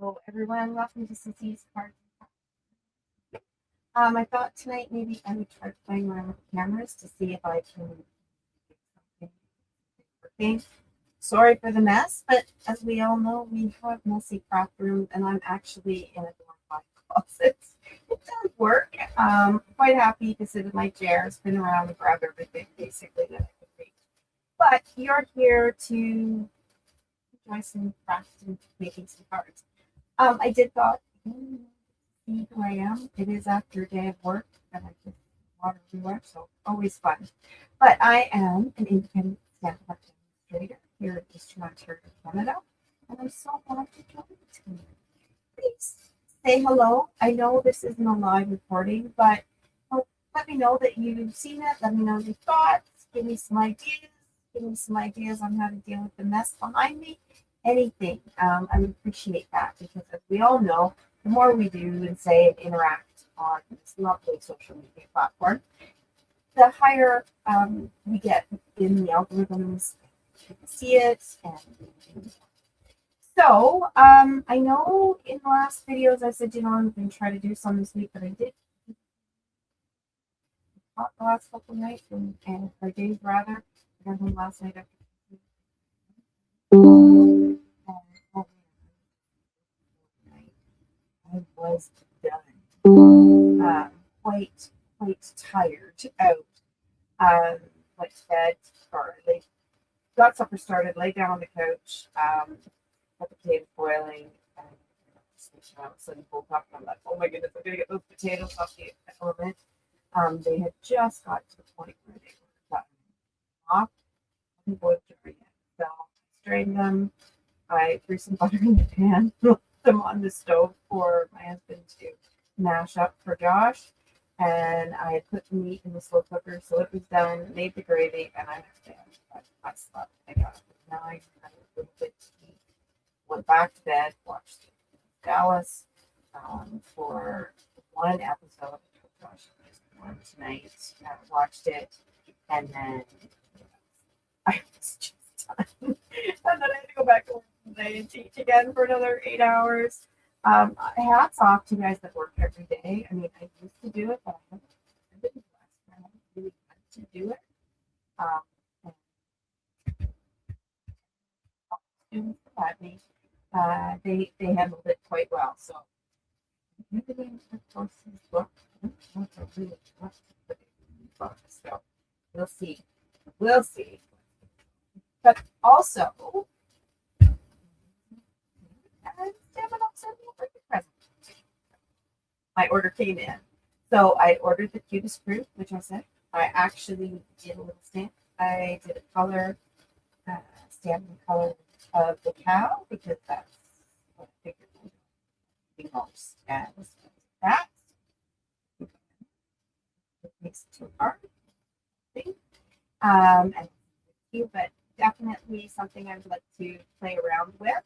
Hello, everyone. Welcome to Sissy's Cards. I thought tonight maybe I would try playing around with the cameras to see if I can get something working. Sorry for the mess, but as we all know, we have messy craft rooms, and I'm actually in a dorm closet. It does work. Quite happy to sit in my chair, spin around, and grab everything basically that I could reach. But you're here to enjoy some crafts and making some cards. I did thought, see who I am. It is after a day of work, and I just water everywhere, so always fun. But I am an independent stamp demonstrator here in Eastern Ontario, Canada, and I'm so glad to join you today. Please say hello. I know this isn't a live recording, but let me know that you've seen it. Let me know your thoughts. Give me some ideas. Give me some ideas on how to deal with the mess behind me. Anything. I would appreciate that because, as we all know, the more we do and say and interact on this lovely social media platform, the higher we get in the algorithms. People see it. And so I know in the last videos I said, I'm going to try to do some this week, but I did the last couple of nights and or days rather. I got home last night after. I was done. Quite tired out. Went to bed or got supper started, laid down on the couch, got the potatoes boiling, and all of a sudden woke up and I'm like, oh my goodness, I'm gonna get those potatoes off the element. They had just got to the point where they were gotten off and boiled jar yet. So I strained them. I threw some butter in the pan, put them on the stove for my husband to mash up for Josh. And I had put the meat in the slow cooker, so it was done, made the gravy, and I went to bed. I slept. I got up at 9, had a little bit to eat, went back to bed, watched Dallas for one episode of Josh one tonight. I watched it, and then I was just done. And then I had to go back to work today and teach again for another 8 hours. Hats off to you guys that work every day. I mean, I used to do it, but I haven't been blessed. I haven't really had to do it. Students had me. They handled it quite well. So everything the course is booked. So we'll see. We'll see. But also, my order came in. So I ordered the cutest fruit, which I said. I actually did a little stamp. I did a color, stamp the color of the cow because that's what I figured would be most. And that it makes it too hard. And but definitely something I would like to play around with.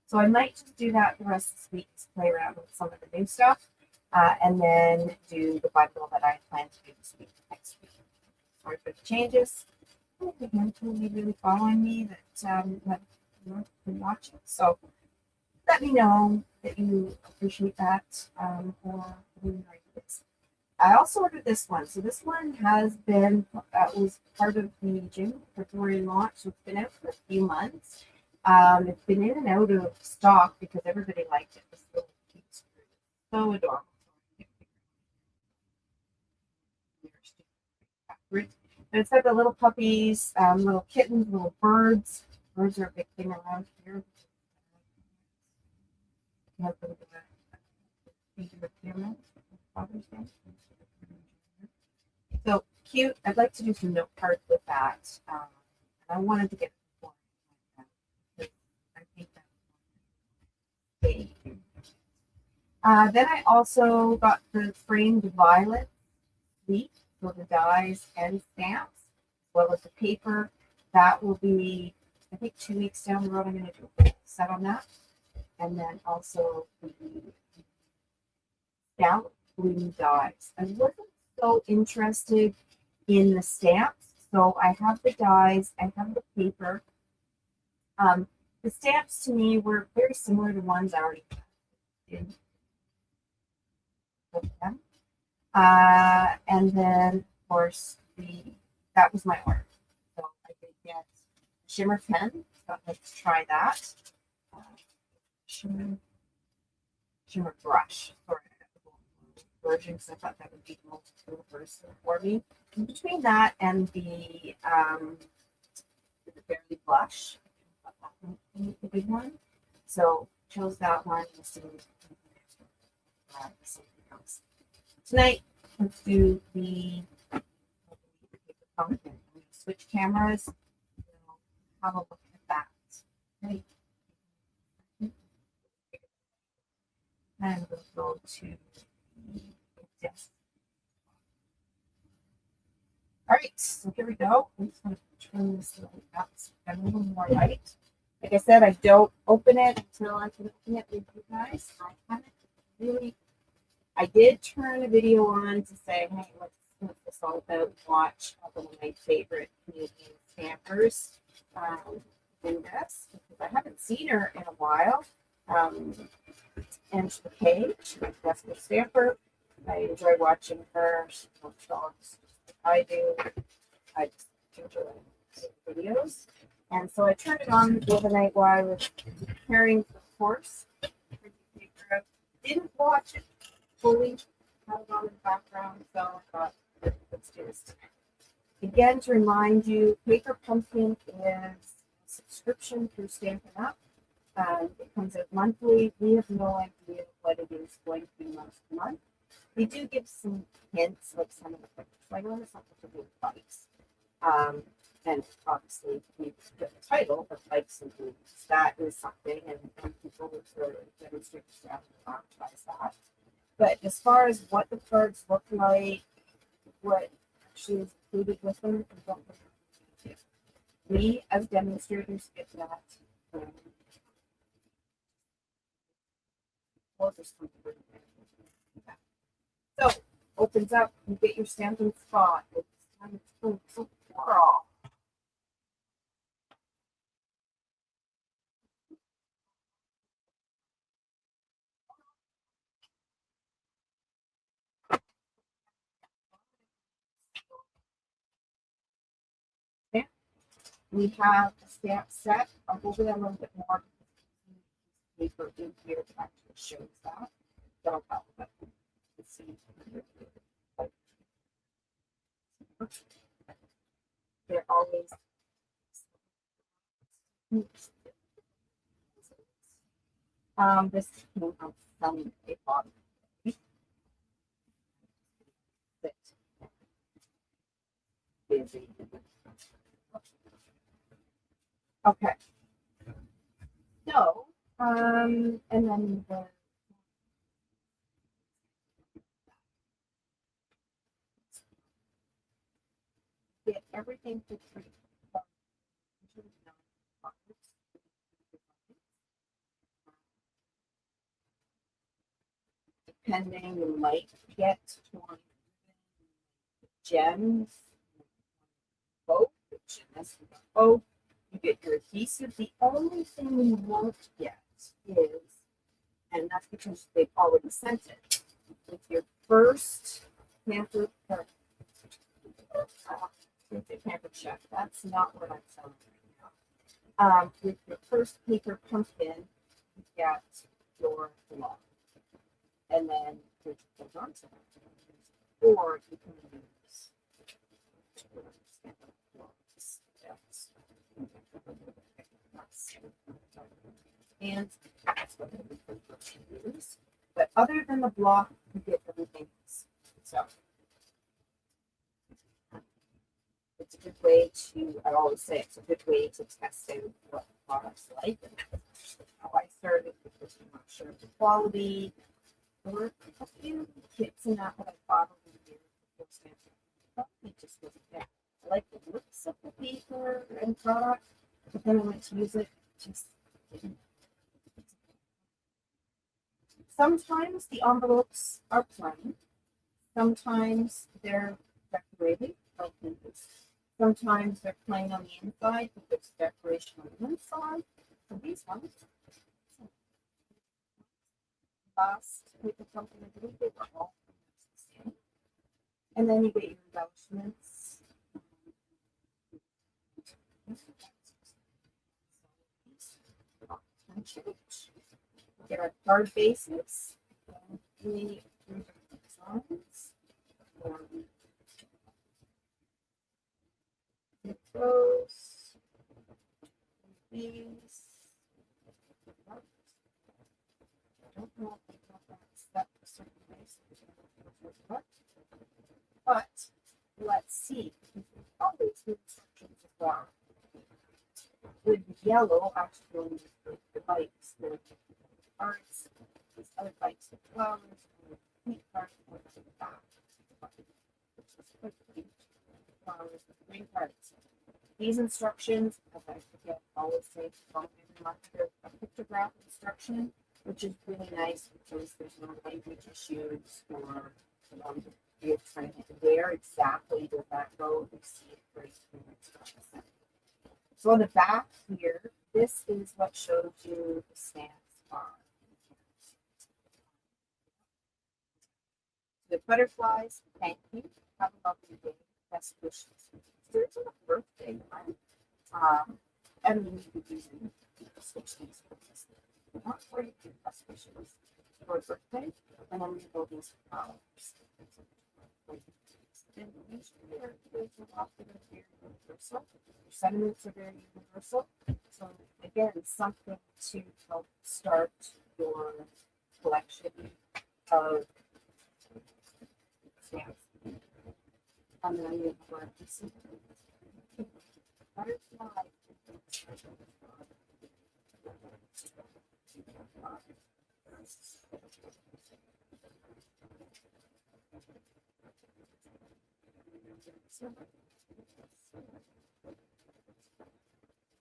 So I might just do that the rest of this week, to play around with some of the new stuff, and then do the bundle that I plan to do this week, next week. Sorry for the changes. I think you're really following me that have been watching. So let me know that you appreciate that for doing this. I also ordered this one. So this one has been, was part of the June February launch. So it's been out for a few months. It's been in and out of stock because everybody liked it. It was so cute, so adorable. But it's got the little puppies, little kittens, little birds. Birds are a big thing around here. So cute. I'd like to do some note cards with that. And I wanted to get it before I think that. Then I also got the framed violet suite for the dies and stamps, as well as the paper. That will be, I think, 2 weeks down the road. I'm going to do a set on that. And then also the stamp blue dies. I wasn't so interested in the stamps, so I have the dies, I have the paper. The stamps to me were very similar to ones I already had. in with them. And then, of course, that was my order. So I did get Shimmer 10. So let's try that. Uh, Shimmer Brush. Sorry, I got the version because I thought that would be the most universal for me. In between that and the Barely Blush, the big one. So chose that one. Tonight, let's do the pumpkin. I'm going to switch cameras. We'll have a look at that. Okay. And we'll go to this. All right, so here we go. I'm just going to turn this up so a little more light. Like I said, I don't open it until I can open it with you guys. I haven't really. I did turn a video on to say, hey, what's this all about? Watch one of my favorite Canadian stampers do this because I haven't seen her in a while. And the page, my Western stamper. I enjoy watching her. She loves dogs. I do. I just enjoy videos. And so I turned it on the other night while I was preparing for the course. Didn't watch it fully, had it on in the background, so I thought, let's do this tonight. Again, to remind you, Paper Pumpkin is a subscription through Stampin' Up. It comes out monthly. We have no idea what it is going to be month to month. They do give some hints, like some of the pictures. Like, well, it's not to do with bikes. And obviously, we get the title, but bikes and boots. That is something, and people will demonstrate to advertise that. But as far as what the cards look like, what actually is included with them, I don't know. We, as demonstrators, get that. We'll just so, opens up, you get your stamping spot. It's time to twirl. We have a stamp set. I'll go over that a little bit more. Paper in here that actually shows that. That'll help. But let's see. They're always this came from some a bottom. Busy. Okay. So, and then get everything for free. Depending, you might get 20 gems, both, both. You get your adhesive. The only thing you won't get is, and that's because they've already sent it, with your first pamphlet, pamphlet check. That's not what I'm selling right now. With your first Paper Pumpkin, you get your block. And then there's the on to or you can use and that's what we use. But other than the block, you get everything else. So it's a good way to, I always say it's a good way to test out what the product's like. And that's how I started because I'm not sure of the quality. There were a few kits in that I bought over the years before Stampin'. It just wasn't there. I like the looks of the paper and product, but then I went to use it. Just sometimes the envelopes are plain. Sometimes they're decorated. Sometimes they're plain on the inside, but there's decoration on the inside. So these ones. last type of company, I believe they were all the same. And then you get your embellishments. Get our card bases. Three different designs. Those. These. I don't know if they got that step a certain way, but let's see. Always good instructions as well. With yellow, actually, the bikes, the cards, these other bikes with flowers, and pink cards with the back. Flowers with green cards. These instructions, as I forget, always say a pictograph instruction, which is really nice because there's no language issues or you're trying to where exactly does that go. You see it very clearly. So on the back here, this is what shows you the stance are. The butterflies, thank you. Have a lovely day. Best wishes. There's a birthday one. And we could use switch these for this. Not for you, best wishes for birthday. And then we go these flowers. And usually there's a lot that are very universal. Your sentiments are very universal. So again, something to help start your collection of stamps. And then you have this butterfly.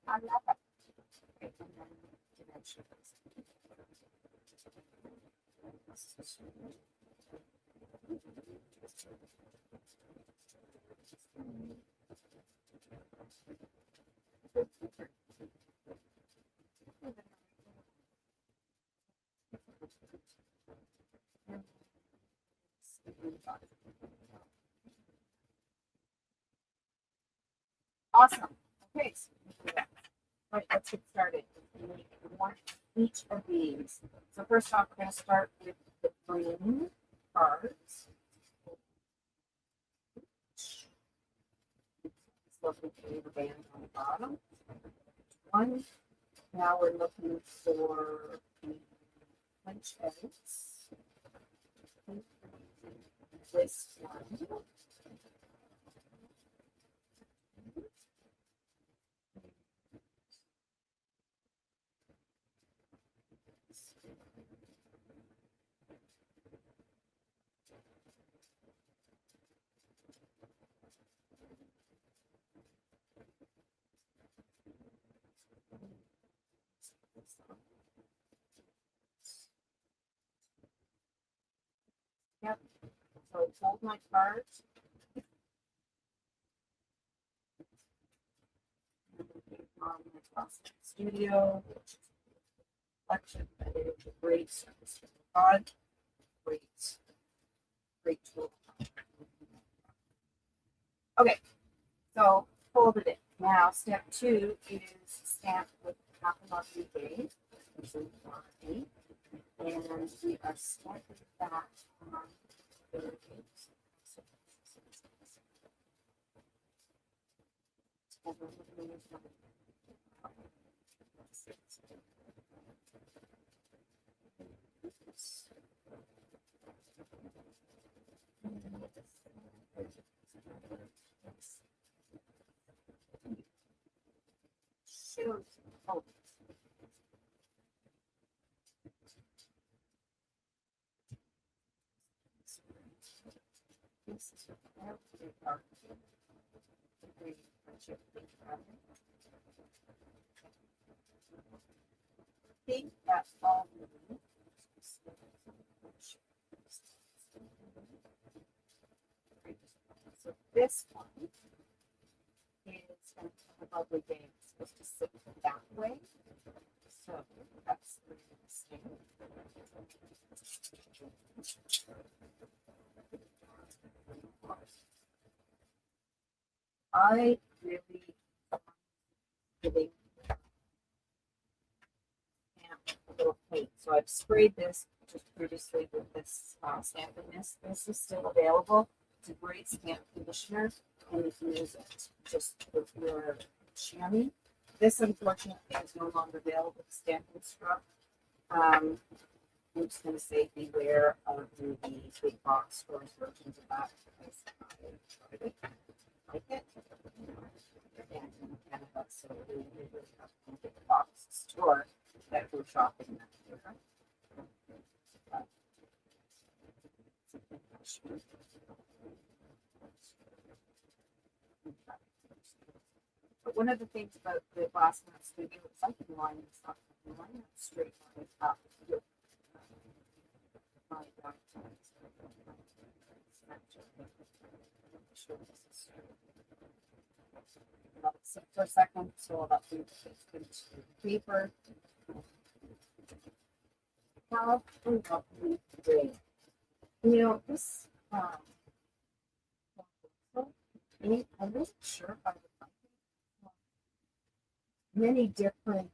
I love it. Okay, and then dimensions. Awesome. Okay, so all right, let's get started. We want each of these. So first off, we're going to start with the green cards. This lovely green band on the bottom. One. Now we're looking for the punch outs. This one. Yep. So hold my cards. Studio, collection, great service for God, great tool. Okay, so fold it in. Now, step 2 is stamp with half a lovely day. And we are stamping that on the days. This is I think that's all we need. So this one is going to have a lovely day. It's supposed to sit that way. So that's the same. I really giving a little paint. So I've sprayed this just previously with this stamping mist. This is still available. It's a great stamp conditioner, and you can use it just with your chamois. This, unfortunately, is no longer available with stamping scrub. I'm just going to say beware of the big box stores versions of that because I tried it. Like it. Again, in Canada, so we really have to get the box store that we're shopping at here. But one of the things about the glass mat studio is I can line this up. I can line it straight line up with my back let it sit for a second so that we it's good to paper. How lovely day. You know, this I wasn't sure if I would like it. Many different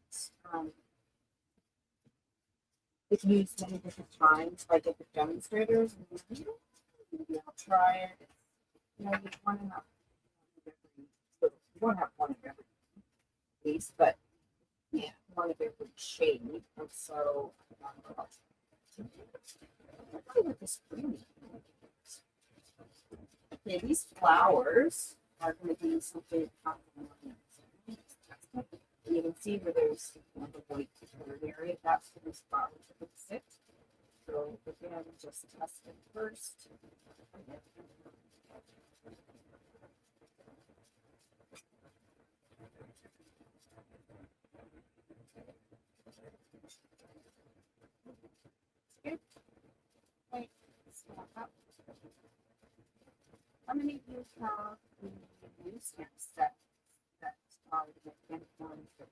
it's used many different times, like at the demonstrators. Maybe I'll try it. You know, you want to have you want to have one of every piece, but yeah, one of every shade. And so I don't know what this green is. Okay, these flowers are going to be something. And you can see where there's the white area. That's where these flowers are going to sit. So again, just test it first. Good. Right. How many of you have the new stamp set that the influence that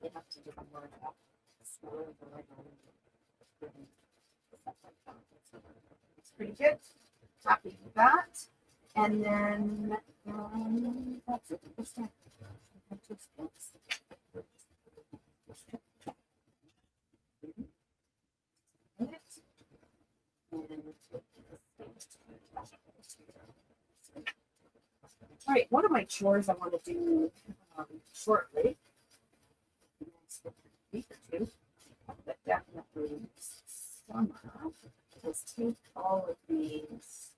they have to do more of that. It's pretty good. Happy with that. And then that's it. All right, one of my chores I want to do shortly, next week or two, but definitely summer, is take all of these.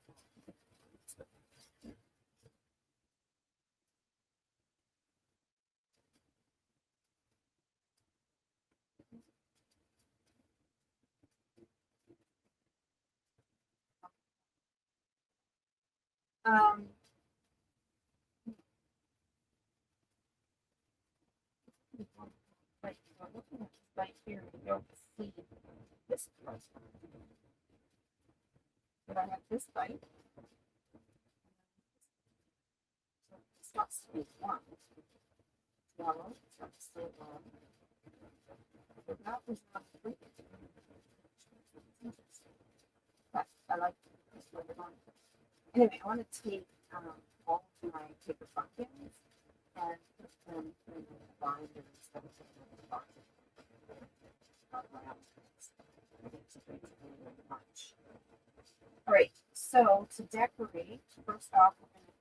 Right, so looking at this right here, you don't see this part. But I have this bite. So it's not sweet one. Yellow, it's not so long. But that was not sweet. But I like this flavor one. Anyway, I want to take all of my paper pumpkins and put them in the binder instead of putting them in the binder. All right, so to decorate, first off, we're going to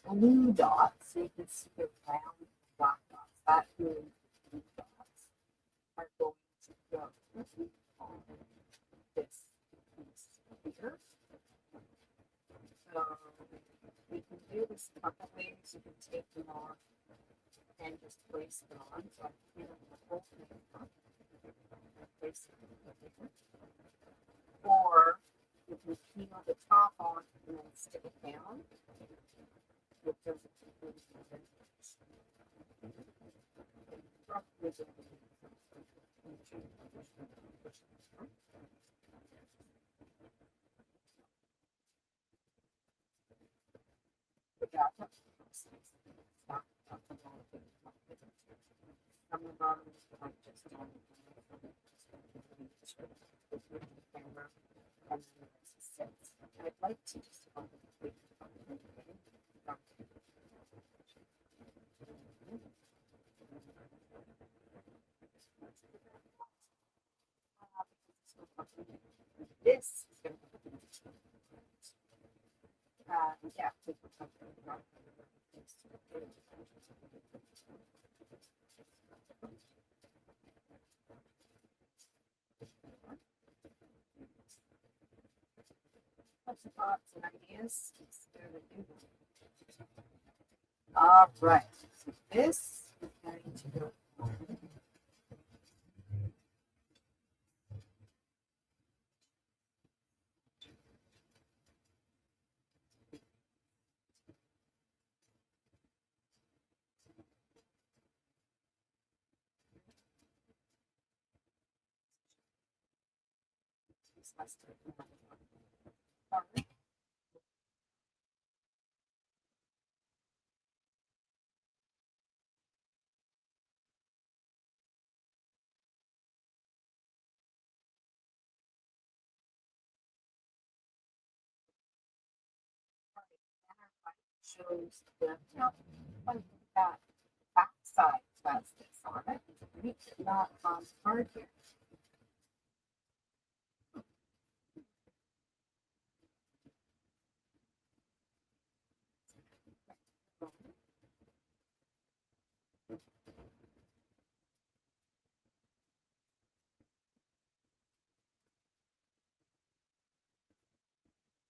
put blue dots so you can see the round black dots. That is blue dots are going to go on this piece here. So we can do this a couple ways. You can take them off and just place them on. So I can get the whole thing off. Place it here. Or you can peel the top on and then stick it down. It doesn't that's not the wrong thing. Some of them like just don't camera and then the rest sits. I'd like to just this is going to yeah. Lots of thoughts and ideas. All right. So this is going to go on. This has to be on. Shows the that backside plastics on it. It's not on part here.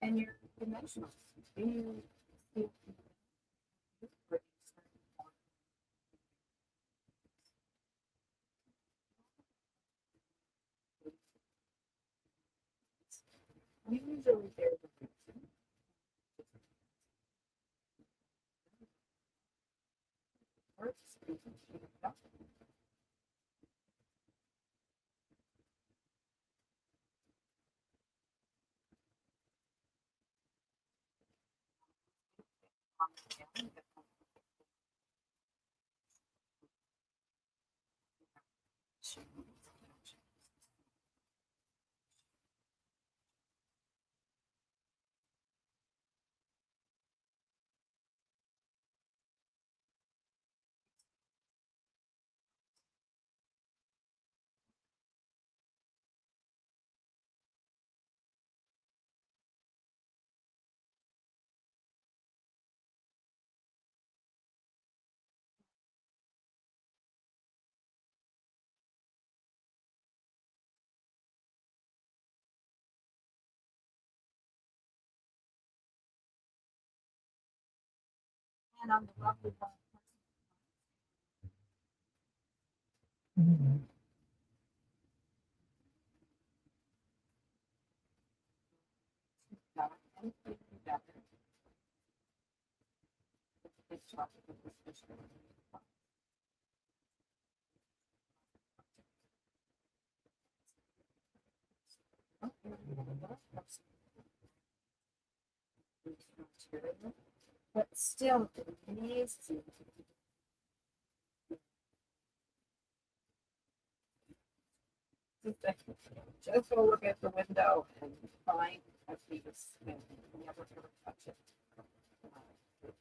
And your dimensionals. Do you see usually there's a first and on the lovely one. But still, it needs to just go look at the window and find a piece and never ever touch it.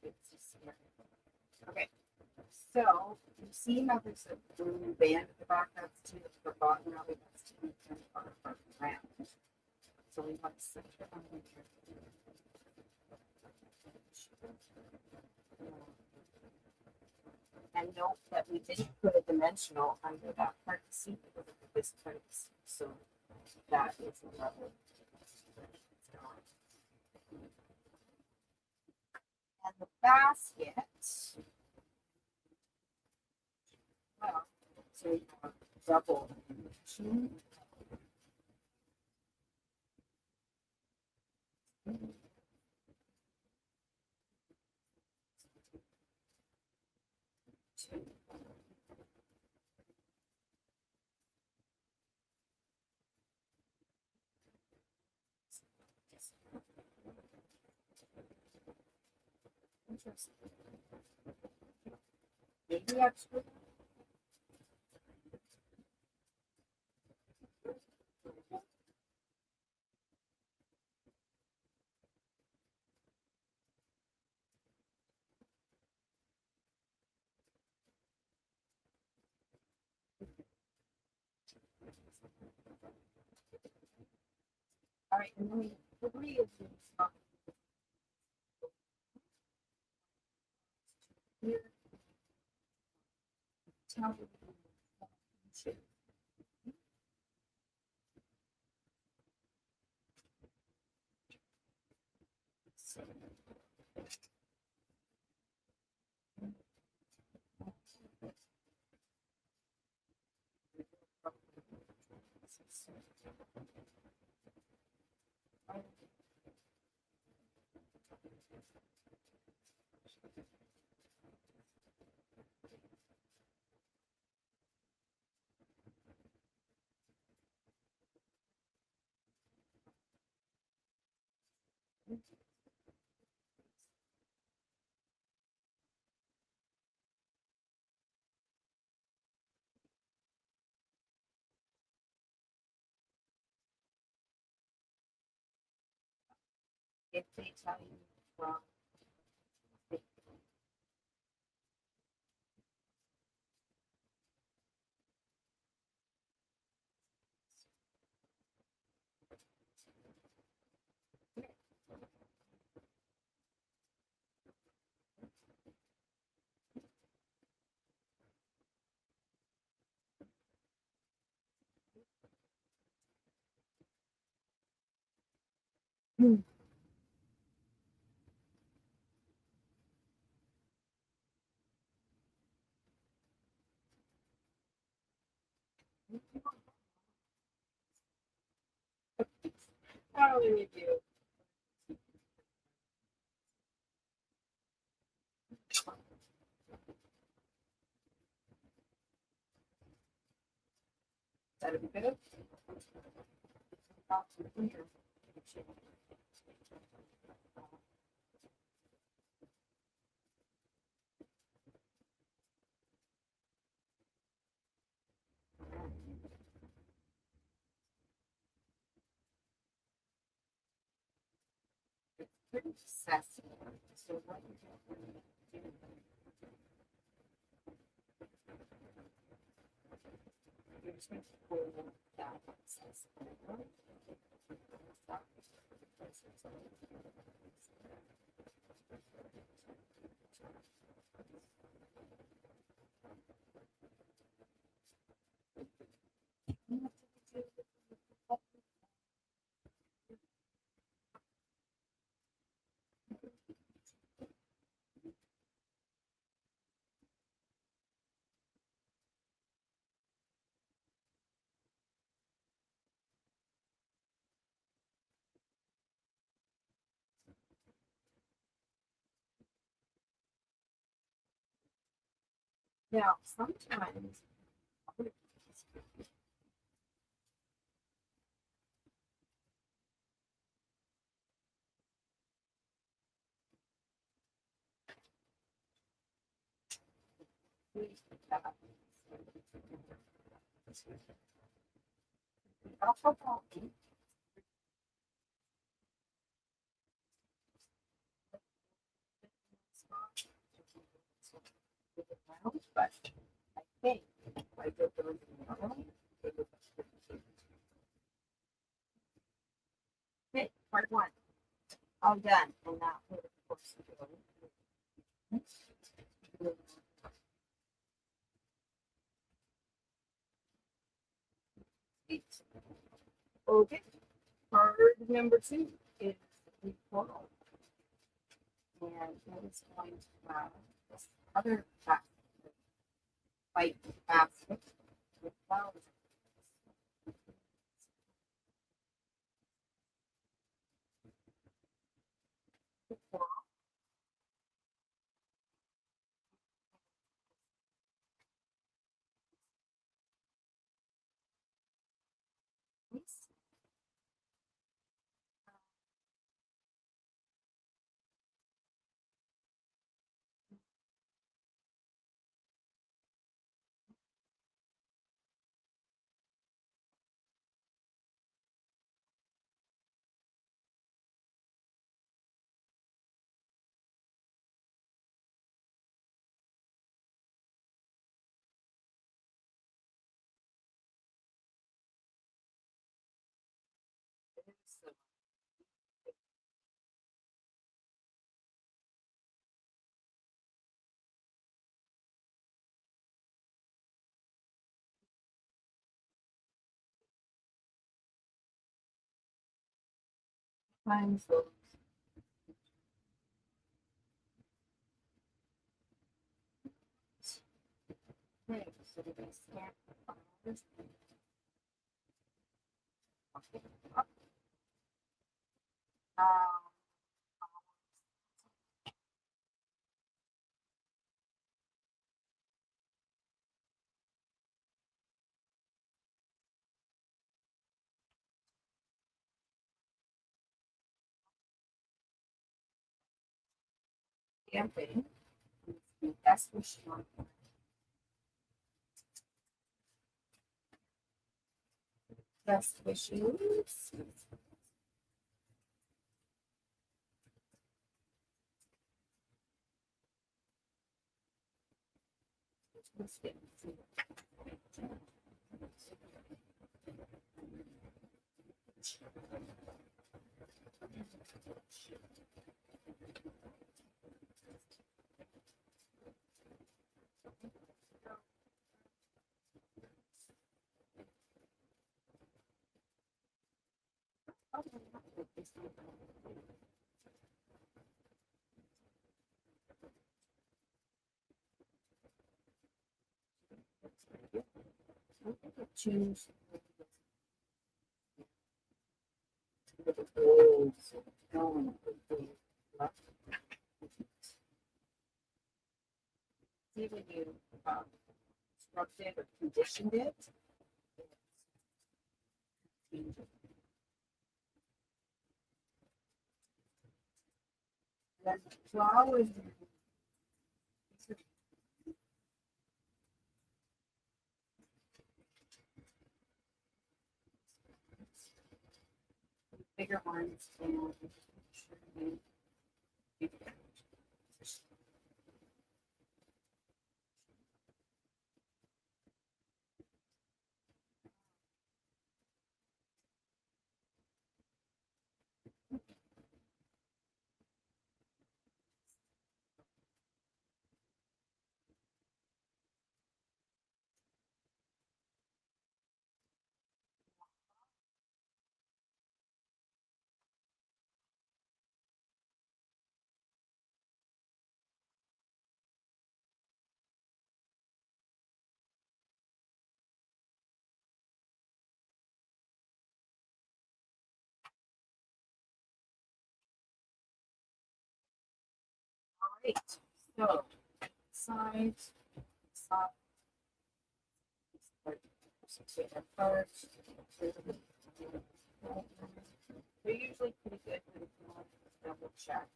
It's just scary. Okay, so you see how there's a blue band at the back? That's to the bottom of it. That's to the part of the ground. So we want to center on the and note that we didn't put a dimensional under that part to see this part of C. So that is a level. And the basket, well, so you have double dimension. Interesting. Maybe extra. All right, and then we three of these up here. Tell me. If they tell you wrong, not only we do. That a bit of pretty sassy. So what you do, you're just going to pull that sassy over. Now, sometimes but I think I did the normally. Okay, part one. All done. And now for the course go. Okay. Card number two is the portal. And it is going to have this other basket, white basket with flowers. sometimes those things, so they stamp on this thing. Um, Stamping. Best wish on best wishes. Choose the goals going with the left. See when you scrubbed it or conditioned it. Then flowers. Bigger ones and right. So sides, side, first. They're usually pretty good when you want to double check.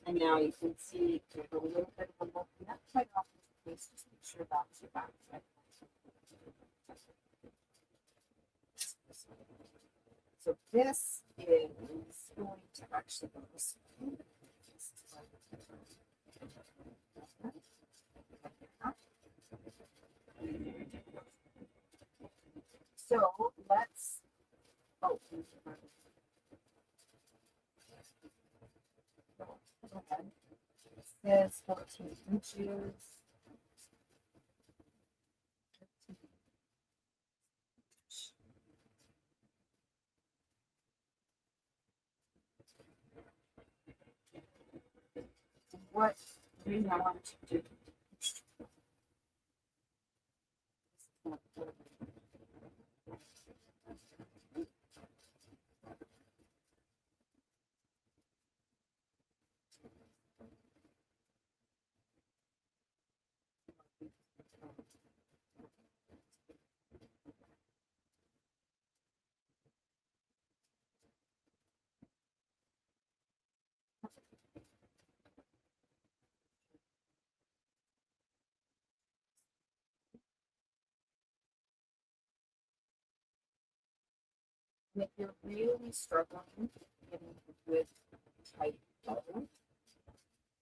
And now you can see there's a little bit of a look, not quite off the face, just make sure that's your back side. So this is going to actually go this way. So let's, oh, go ahead. It says 14 inches. What do I want to do? And if you're really struggling getting a good tight bow,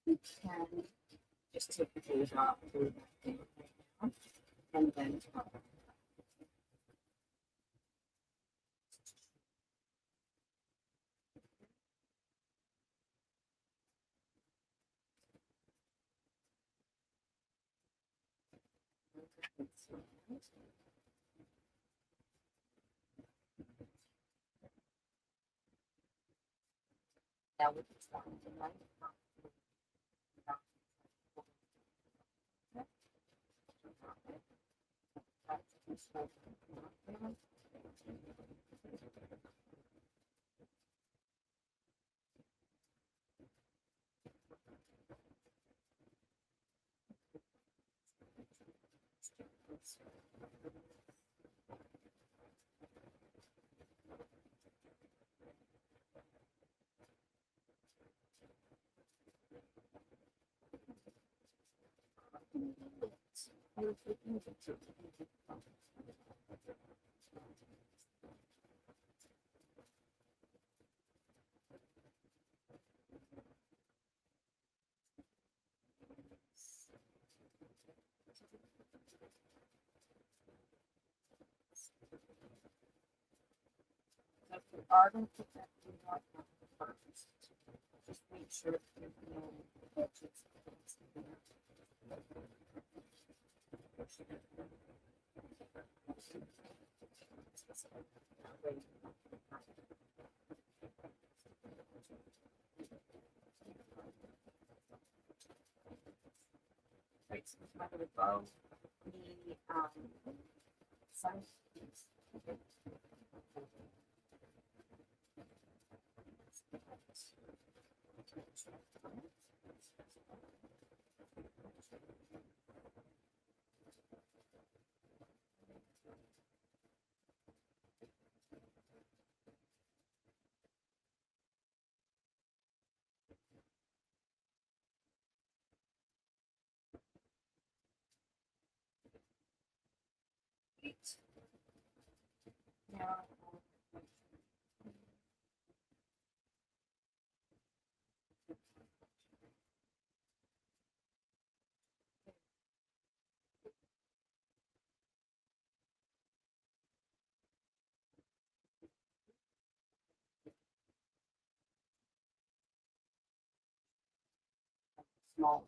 you can just take the gauge off through that thing right now, and then Now with this one, right? So if you are going to put that in first, just make sure that there's no edges. Right, so I'm going to bow the side piece. Now, small.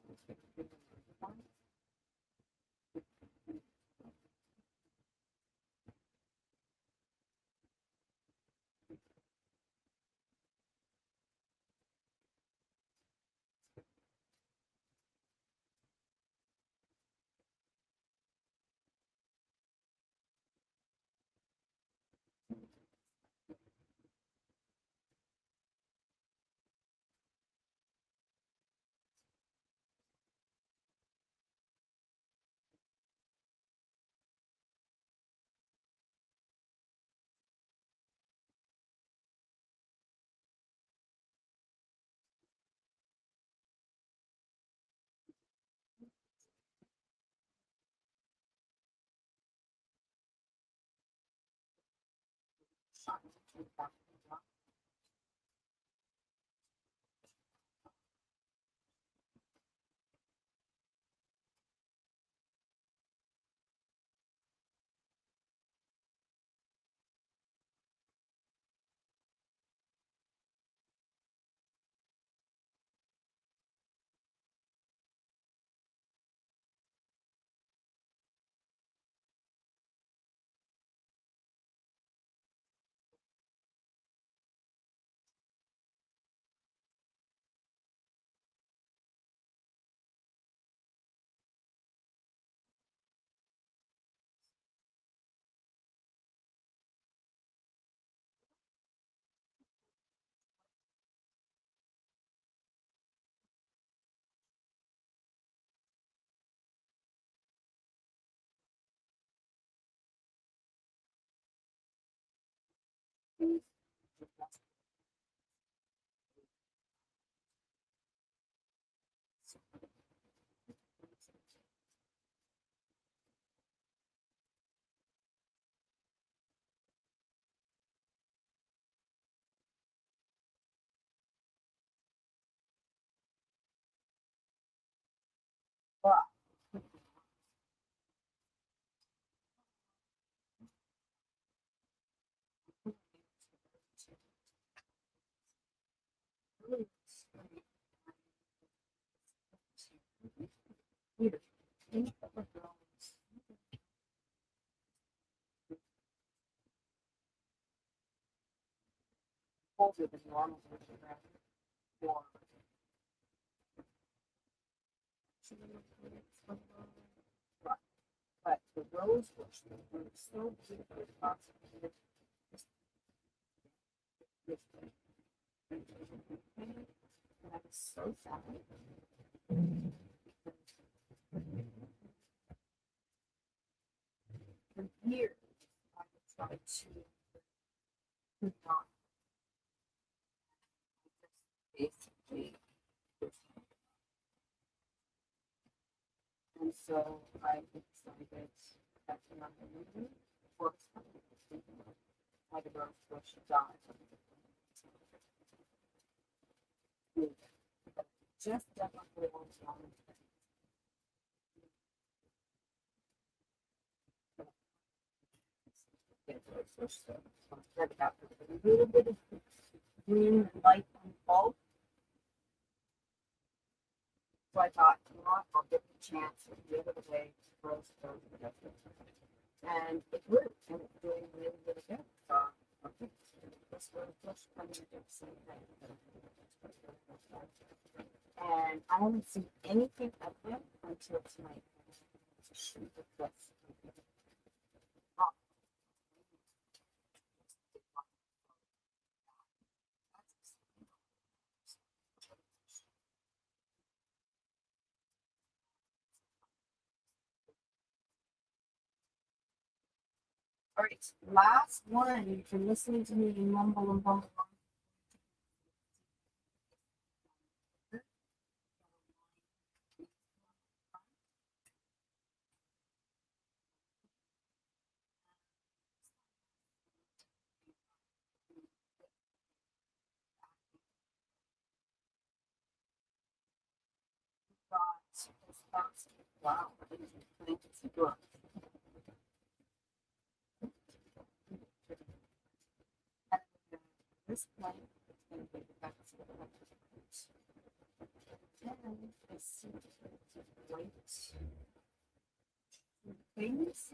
Well, colder than normal version, right? For right. But the rose bush was so beautifully concentrated. This thing. And I was so sad. For years, I would try to not basically. And so I decided that I'm movie works for me. I could rose bush died. Just definitely on time. Get rose bush, so I got a little bit of green light on the bulb. So I thought, you know what, I'll give it a chance to give it away to rose bush. And it grew, and it's doing really, really good. So, okay, this rose bush coming to do the same thing. And I haven't seen anything of them until tonight. Shoot with this. Oh, all right, last one. You've been listening to me mumble and bumble. Wow, I didn't think it's good. This one is going to be the best. And I see white things.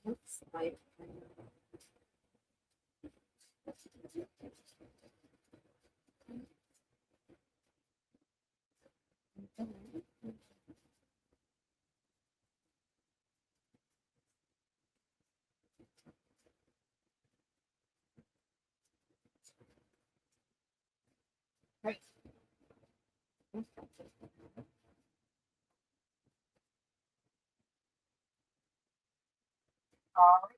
Looks like right. All right.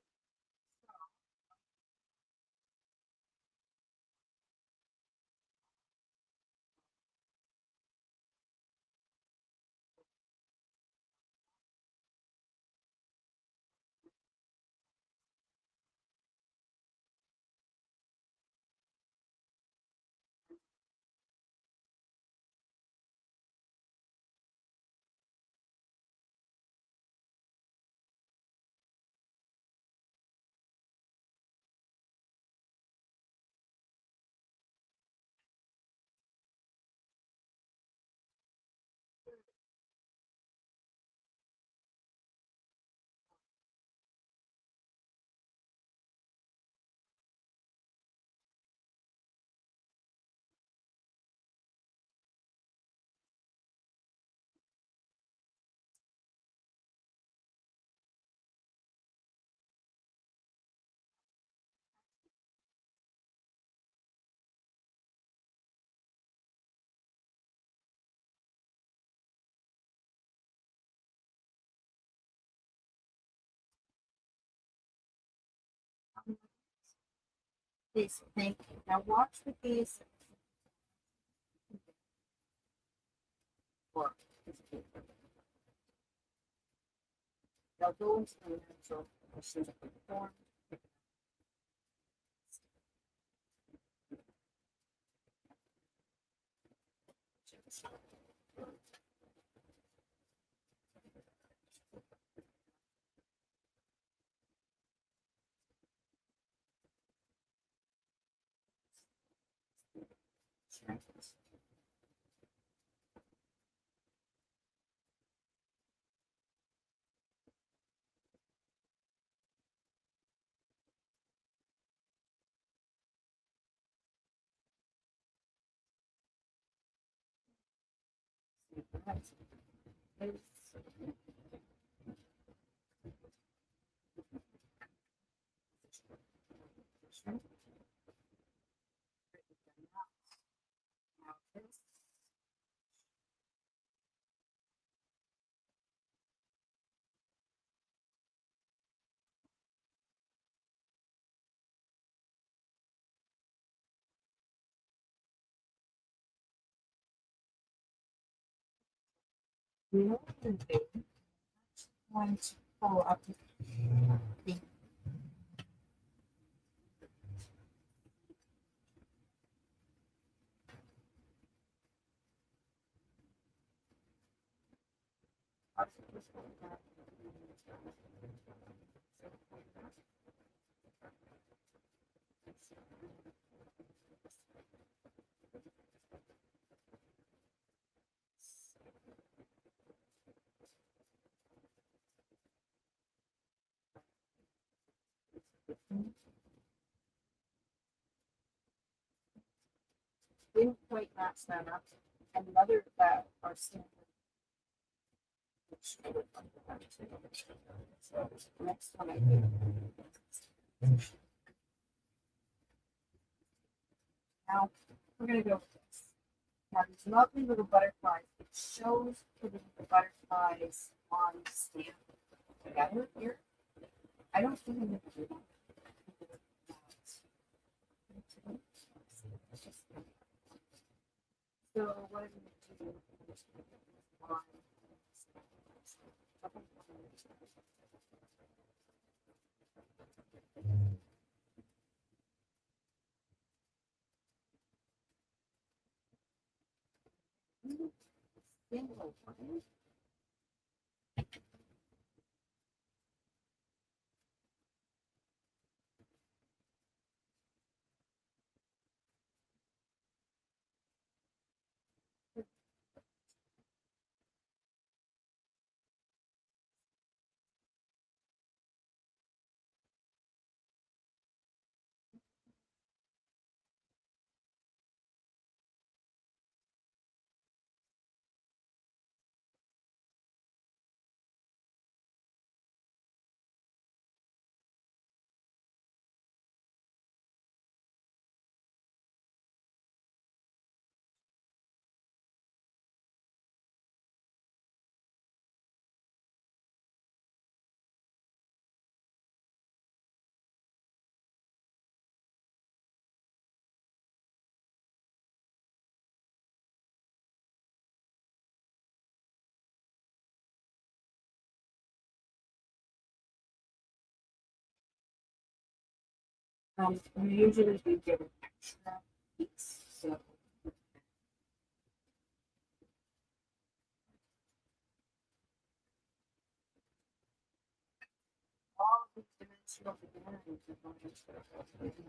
This, thank you. Now watch the base work. They'll go into the natural questions of the form. Going to pull up the didn't quite match that up. Another that are standard. So next one I do. Now we're gonna go with this. Now these lovely little butterflies. It shows putting the butterflies on the stamp together here. I don't think I'm gonna do that. So what I'm gonna do is single one. We usually do give an extra piece, so all of these dimensional dimensions are going to